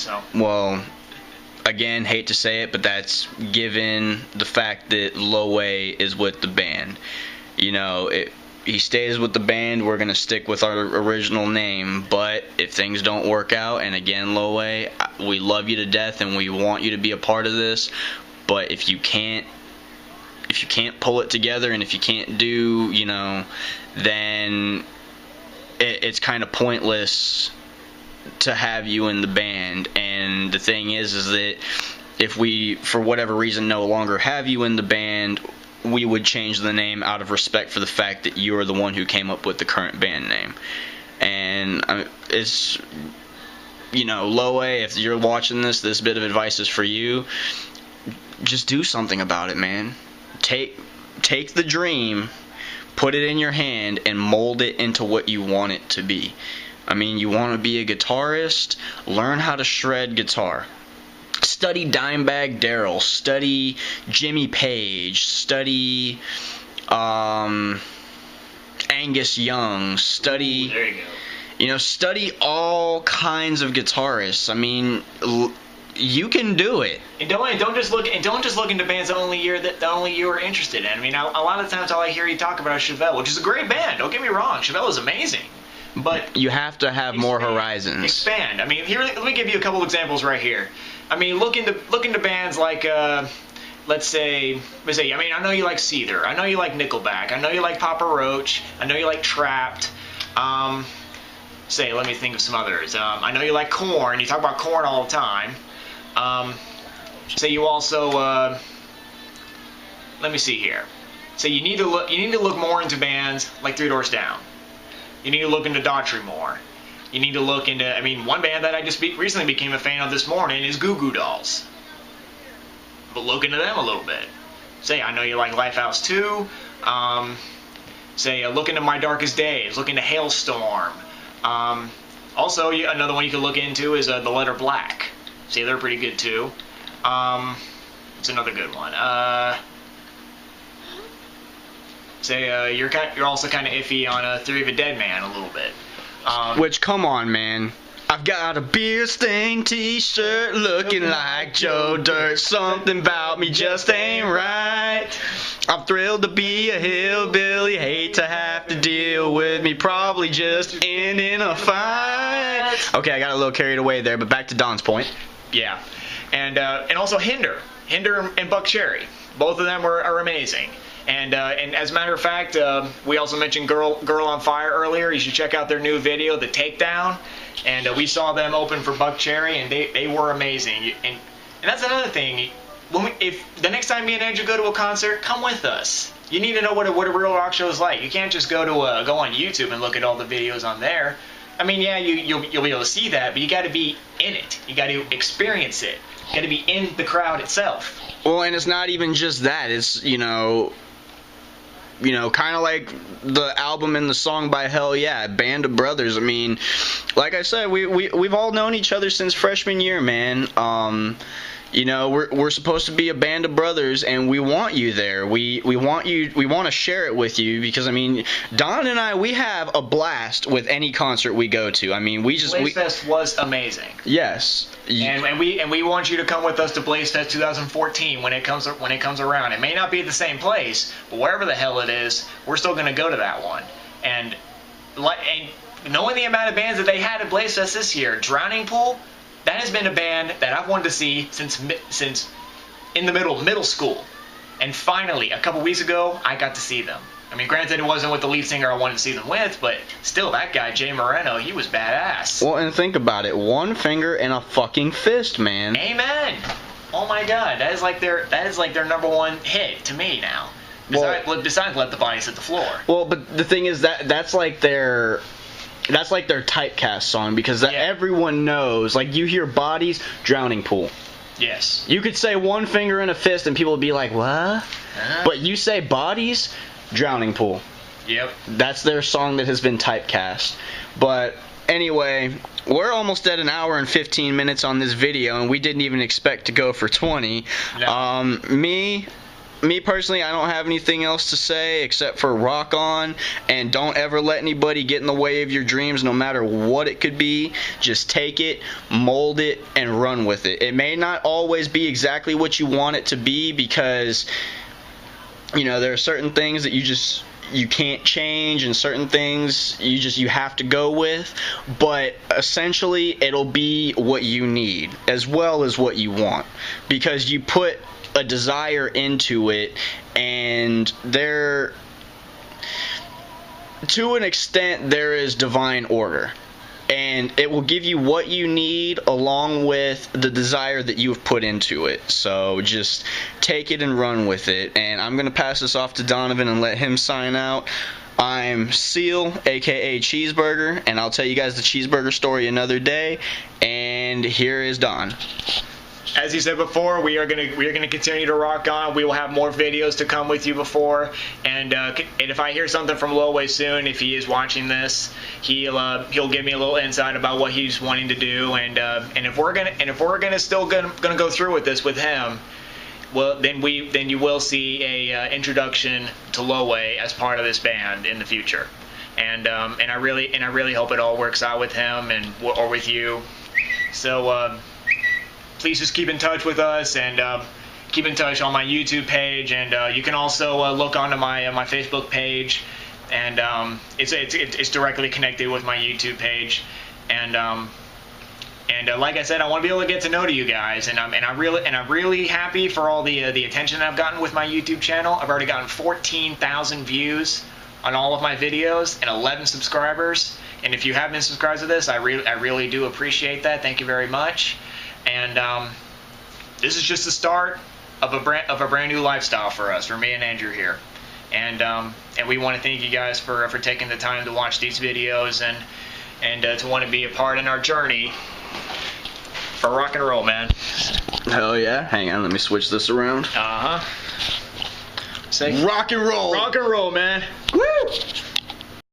So. Well, again, hate to say it, but that's given the fact that Lowe is with the band. You know, he stays with the band, we're going to stick with our original name. But if things don't work out, and again, Lowe, we love you to death and we want you to be a part of this. But if you can't pull it together, and if you can't do, you know, then it's kind of pointless to have you in the band. And the thing is that if we, for whatever reason, no longer have you in the band, we would change the name out of respect for the fact that you are the one who came up with the current band name. And it's, you know, Lowe, if you're watching this bit of advice is for you. Just do something about it, man. Take the dream, put it in your hand, and mold it into what you want it to be. I mean, you want to be a guitarist? Learn how to shred guitar. Study Dimebag Darrell. Study Jimmy Page. Study Angus Young. Study. There you go. You know, study all kinds of guitarists. I mean, you can do it. And don't just look into bands that only you are interested in. I mean, a lot of the times all I hear you talk about is Chevelle, which is a great band. Don't get me wrong, Chevelle is amazing. But you have to have more horizons. Expand. I mean, here, let me give you a couple examples right here. I mean, look into bands like let's say, I mean, I know you like Seether. I know you like Nickelback. I know you like Papa Roach. I know you like Trapped. Let me think of some others. I know you like Korn. You talk about Korn all the time. Say you also, let me see here. Say you need to look more into bands like Three Doors Down. You need to look into Daughtry more. You need to look into, I mean, one band that I just recently became a fan of this morning is Goo Goo Dolls. But look into them a little bit. Say, I know you like Lifehouse 2. Look into My Darkest Days. Look into Hailstorm. Also, another one you could look into is The Letter Black. See, they're pretty good too. It's another good one. You're also kind of iffy on Theory of a Dead Man a little bit. Which, come on, man. I've got a beer stained t-shirt looking like Joe Dirt. Something about me just ain't right. I'm thrilled to be a hillbilly. Hate to have to deal with me probably just end in a fight. Okay, I got a little carried away there, but back to Don's point. Yeah. And also Hinder and Buck Cherry. Both of them are amazing. And as a matter of fact, we also mentioned Girl on Fire earlier. You should check out their new video, The Takedown. And we saw them open for Buck Cherry, and they were amazing. And that's another thing. If the next time me and Andrew go to a concert, come with us. You need to know what a real rock show is like. You can't just go on YouTube and look at all the videos on there. I mean, yeah, you'll be able to see that, but you got to be in it. You got to experience it. You got to be in the crowd itself. Well, and it's not even just that. It's, you know, kind of like the album and the song by Hell Yeah, Band of Brothers. I mean, like I said, we've all known each other since freshman year, man. You know, we're supposed to be a band of brothers, and we want you there. We want to share it with you because, I mean, Don and I, we have a blast with any concert we go to. I mean, Blazefest was amazing. Yes. And we want you to come with us to Blazefest 2014 when it comes around. It may not be at the same place, but wherever the hell it is, we're still going to go to that one. And knowing the amount of bands that they had at Blazefest this year, Drowning Pool, that has been a band that I've wanted to see since in the middle school. And finally, a couple weeks ago, I got to see them. I mean, granted, it wasn't with the lead singer I wanted to see them with, but still, that guy, Jay Moreno, he was badass. Well, and think about it. One finger and a fucking fist, man. Amen. Oh my God, that is like their number one hit to me now. Besides Let the Bodies Hit the Floor. Well, but the thing is that's like their typecast song because everyone knows. Like, you hear Bodies, Drowning Pool. Yes. You could say One Finger and a Fist and people would be like, what? But you say Bodies, Drowning Pool. Yep. That's their song that has been typecast. But anyway, we're almost at an hour and 15 minutes on this video, and we didn't even expect to go for 20. No. me personally, I don't have anything else to say except for rock on, and don't ever let anybody get in the way of your dreams, no matter what it could be. Just take it, mold it, and run with it. It may not always be exactly what you want it to be, because there are certain things that you can't change, and certain things you have to go with, but essentially it'll be what you need as well as what you want, because you put a desire into it, and to an extent there is divine order, and it will give you what you need along with the desire that you have put into it. So just take it and run with it. And I'm going to pass this off to Donovan and let him sign out. I'm Seale, aka Cheeseburger, and I'll tell you guys the cheeseburger story another day. And here is Don. As you said before, we are gonna continue to rock on. We will have more videos to come with you before, and if I hear something from Loway soon, if he is watching this, he'll give me a little insight about what he's wanting to do, and if we're gonna still gonna go through with this with him, well, then you will see a introduction to Loway as part of this band in the future, and I really hope it all works out with him or with you. So. Please just keep in touch with us, and keep in touch on my YouTube page, and you can also look onto my Facebook page, and it's directly connected with my YouTube page, and like I said, I want to be able to get to know you guys, and I'm really happy for all the attention I've gotten with my YouTube channel. I've already gotten 14,000 views on all of my videos and 11 subscribers, and if you have been subscribed to this, I really do appreciate that. Thank you very much. And this is just the start of a brand new lifestyle for us, for me and Andrew here. And we want to thank you guys for taking the time to watch these videos and to want to be a part in our journey for rock and roll, man. Hell yeah! Hang on, let me switch this around. Say rock and roll. Rock and roll, man. Woo!